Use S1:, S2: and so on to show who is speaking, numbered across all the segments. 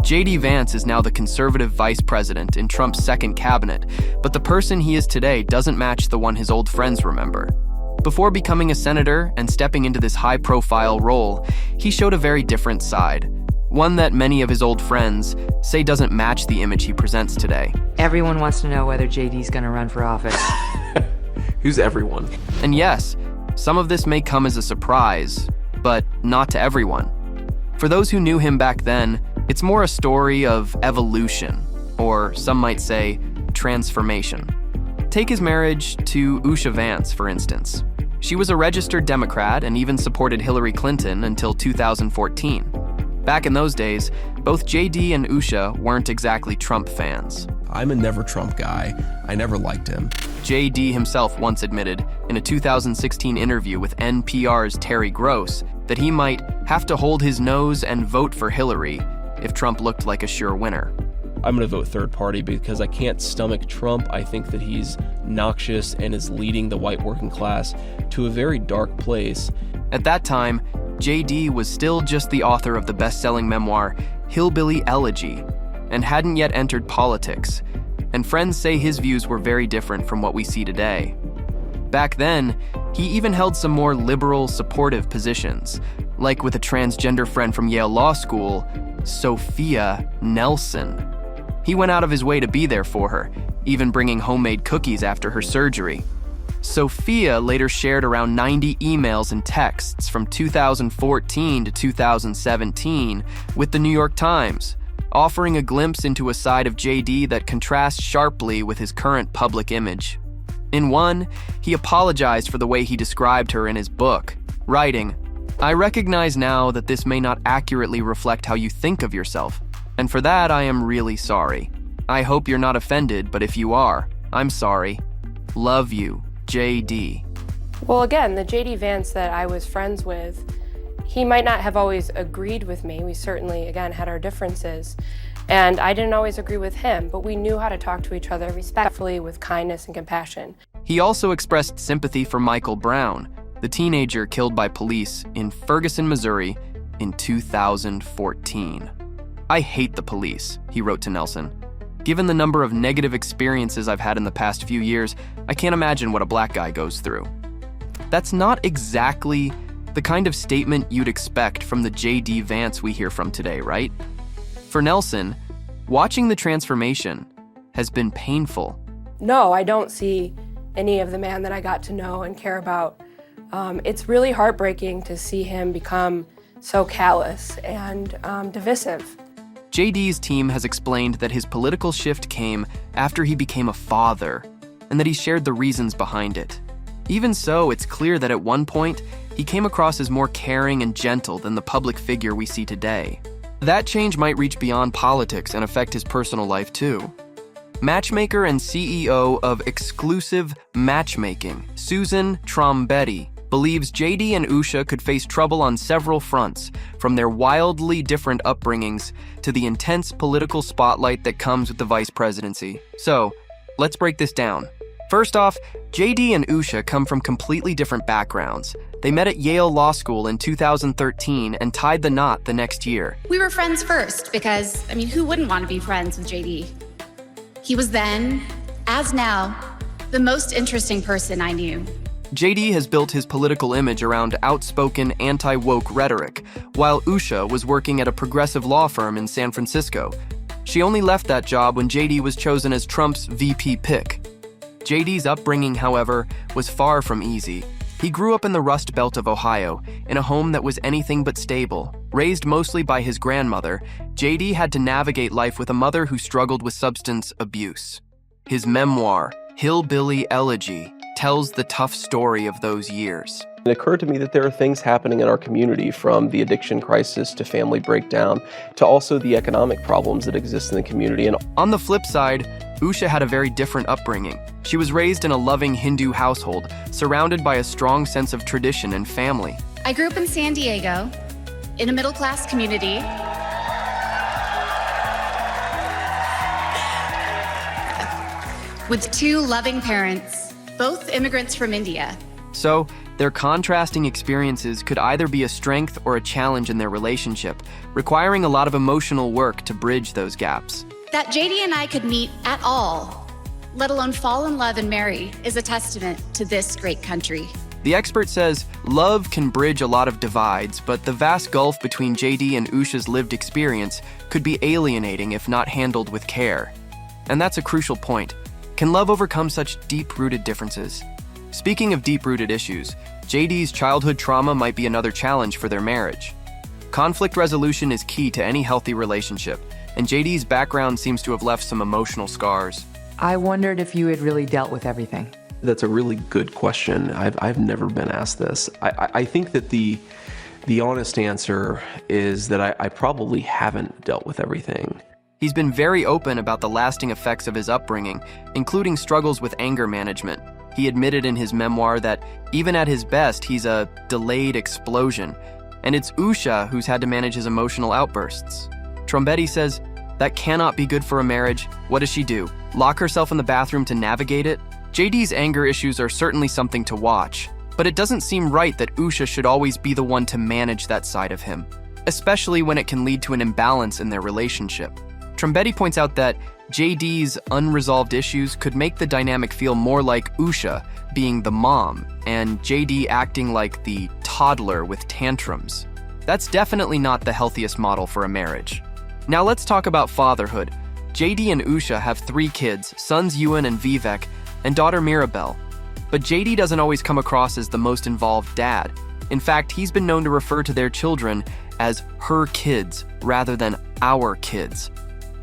S1: J.D. Vance is now the conservative vice president in Trump's second cabinet, but the person he is today doesn't match the one his old friends remember. Before becoming a senator and stepping into this high-profile role, he showed a very different side, one that many of his old friends say doesn't match the image he presents today.
S2: Everyone wants to know whether JD's gonna run for office.
S3: Who's everyone?
S1: And yes, some of this may come as a surprise, but not to everyone. For those who knew him back then, it's more a story of evolution, or some might say, transformation. Take his marriage to Usha Vance, for instance. She was a registered Democrat and even supported Hillary Clinton until 2014. Back in those days, both JD and Usha weren't exactly Trump fans.
S3: I'm a never Trump guy. I never liked him.
S1: JD himself once admitted in a 2016 interview with NPR's Terry Gross that he might have to hold his nose and vote for Hillary if Trump looked like a sure winner.
S3: I'm going to vote third party because I can't stomach Trump. I think that he's noxious and is leading the white working class to a very dark place.
S1: At that time, JD was still just the author of the best-selling memoir Hillbilly Elegy and hadn't yet entered politics, and friends say his views were very different from what we see today. Back then, he even held some more liberal, supportive positions, like with a transgender friend from Yale Law School, Sophia Nelson. He went out of his way to be there for her, even bringing homemade cookies after her surgery. Sophia later shared around 90 emails and texts from 2014 to 2017 with the New York Times, offering a glimpse into a side of JD that contrasts sharply with his current public image. In one, he apologized for the way he described her in his book, writing, "I recognize now that this may not accurately reflect how you think of yourself, and for that I am really sorry. I hope you're not offended, but if you are, I'm sorry. Love you, JD."
S4: Well, again, the JD Vance that I was friends with, he might not have always agreed with me. We certainly, again, had our differences. And I didn't always agree with him, but we knew how to talk to each other respectfully with kindness and compassion.
S1: He also expressed sympathy for Michael Brown, the teenager killed by police in Ferguson, Missouri in 2014. "I hate the police," he wrote to Nelson. "Given the number of negative experiences I've had in the past few years, I can't imagine what a black guy goes through." That's not exactly the kind of statement you'd expect from the J.D. Vance we hear from today, right? For Nelson, watching the transformation has been painful.
S4: No, I don't see any of the man that I got to know and care about. It's really heartbreaking to see him become so callous and divisive.
S1: JD's team has explained that his political shift came after he became a father, and that he shared the reasons behind it. Even so, it's clear that at one point, he came across as more caring and gentle than the public figure we see today. That change might reach beyond politics and affect his personal life too. Matchmaker and CEO of Exclusive Matchmaking, Susan Trombetti, believes JD and Usha could face trouble on several fronts, from their wildly different upbringings to the intense political spotlight that comes with the vice presidency. So, let's break this down. First off, JD and Usha come from completely different backgrounds. They met at Yale Law School in 2013 and tied the knot the next year.
S5: We were friends first because, who wouldn't want to be friends with JD? He was then, as now, the most interesting person I knew.
S1: JD has built his political image around outspoken anti-woke rhetoric, while Usha was working at a progressive law firm in San Francisco. She only left that job when JD was chosen as Trump's VP pick. JD's upbringing, however, was far from easy. He grew up in the Rust Belt of Ohio, in a home that was anything but stable. Raised mostly by his grandmother, JD had to navigate life with a mother who struggled with substance abuse. His memoir, Hillbilly Elegy, tells the tough story of those years.
S3: It occurred to me that there are things happening in our community, from the addiction crisis to family breakdown to also the economic problems that exist in the community. And
S1: on the flip side, Usha had a very different upbringing. She was raised in a loving Hindu household, surrounded by a strong sense of tradition and family.
S5: I grew up in San Diego, in a middle-class community. With two loving parents, both immigrants from India.
S1: So, Their contrasting experiences could either be a strength or a challenge in their relationship, requiring a lot of emotional work to bridge those gaps.
S5: That JD and I could meet at all, let alone fall in love and marry, is a testament to this great country.
S1: The expert says love can bridge a lot of divides, but the vast gulf between JD and Usha's lived experience could be alienating if not handled with care. And that's a crucial point. Can love overcome such deep-rooted differences? Speaking of deep-rooted issues, JD's childhood trauma might be another challenge for their marriage. Conflict resolution is key to any healthy relationship, and JD's background seems to have left some emotional scars.
S2: I wondered if you had really dealt with everything.
S3: That's a really good question. I've never been asked this. I think that the honest answer is that I probably haven't dealt with everything.
S1: He's been very open about the lasting effects of his upbringing, including struggles with anger management. He admitted in his memoir that even at his best, he's a delayed explosion, and it's Usha who's had to manage his emotional outbursts. Trombetti says, that cannot be good for a marriage. What does she do? Lock herself in the bathroom to navigate it? JD's anger issues are certainly something to watch, but it doesn't seem right that Usha should always be the one to manage that side of him, especially when it can lead to an imbalance in their relationship. Trombetti points out that JD's unresolved issues could make the dynamic feel more like Usha being the mom and JD acting like the toddler with tantrums. That's definitely not the healthiest model for a marriage. Now let's talk about fatherhood. JD and Usha have 3 kids, sons Ewan and Vivek, and daughter Mirabelle. But JD doesn't always come across as the most involved dad. In fact, he's been known to refer to their children as her kids rather than our kids.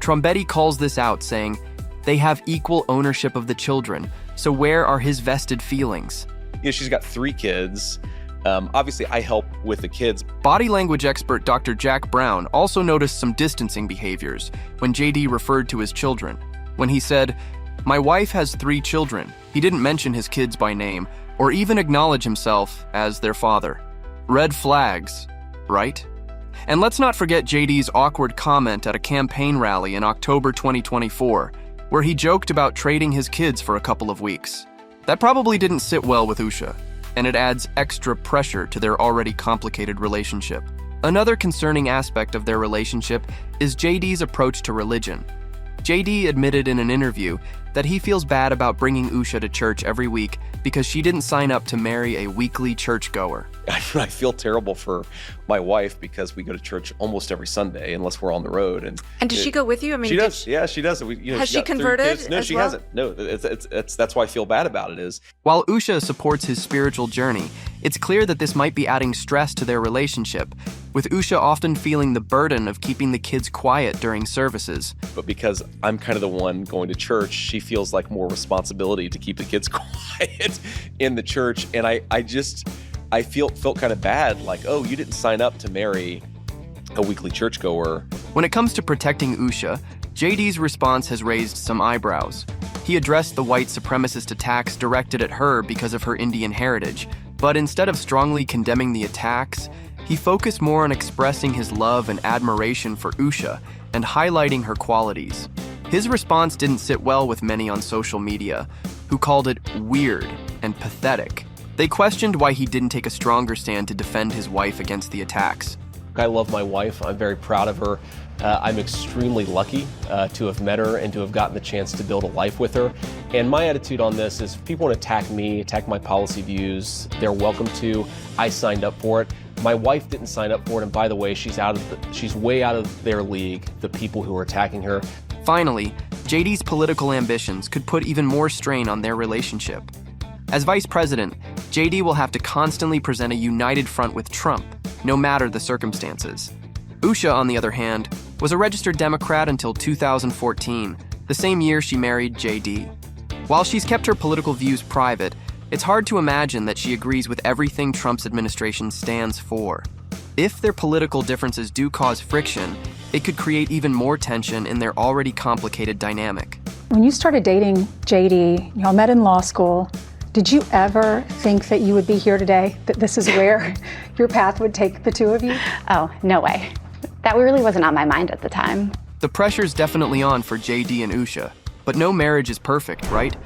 S1: Trombetti calls this out, saying, they have equal ownership of the children, so where are his vested feelings?
S6: She's got 3 kids. Obviously, I help with the kids.
S1: Body language expert Dr. Jack Brown also noticed some distancing behaviors when JD referred to his children. When he said, my wife has 3 children, he didn't mention his kids by name or even acknowledge himself as their father. Red flags, right? And let's not forget JD's awkward comment at a campaign rally in October 2024, where he joked about trading his kids for a couple of weeks. That probably didn't sit well with Usha, and it adds extra pressure to their already complicated relationship. Another concerning aspect of their relationship is JD's approach to religion. JD admitted in an interview that he feels bad about bringing Usha to church every week because she didn't sign up to marry a weekly churchgoer.
S6: I feel terrible for my wife because we go to church almost every Sunday unless we're on the road. And
S7: does she go with you? I mean,
S6: she does. Yeah, she does.
S7: Has she converted?
S6: No, she hasn't. No, that's why I feel bad about it. Is
S1: while Usha supports his spiritual journey, it's clear that this might be adding stress to their relationship, with Usha often feeling the burden of keeping the kids quiet during services.
S6: But because I'm kind of the one going to church, she feels like more responsibility to keep the kids quiet in the church, and I felt kind of bad, like, oh, you didn't sign up to marry a weekly churchgoer.
S1: When it comes to protecting Usha, JD's response has raised some eyebrows. He addressed the white supremacist attacks directed at her because of her Indian heritage, but instead of strongly condemning the attacks, he focused more on expressing his love and admiration for Usha and highlighting her qualities. His response didn't sit well with many on social media, who called it weird and pathetic. They questioned why he didn't take a stronger stand to defend his wife against the attacks.
S3: I love my wife. I'm very proud of her. I'm extremely lucky to have met her and to have gotten the chance to build a life with her. And my attitude on this is if people want to attack me, attack my policy views, they're welcome to. I signed up for it. My wife didn't sign up for it, and by the way, she's way out of their league, the people who are attacking her.
S1: Finally, JD's political ambitions could put even more strain on their relationship. As vice president, JD will have to constantly present a united front with Trump, no matter the circumstances. Usha, on the other hand, was a registered Democrat until 2014, the same year she married JD. While she's kept her political views private, it's hard to imagine that she agrees with everything Trump's administration stands for. If their political differences do cause friction, it could create even more tension in their already complicated dynamic.
S8: When you started dating JD, y'all met in law school. Did you ever think that you would be here today, that this is where your path would take the two of you?
S9: Oh, no way. That really wasn't on my mind at the time.
S1: The pressure's definitely on for JD and Usha, but no marriage is perfect, right?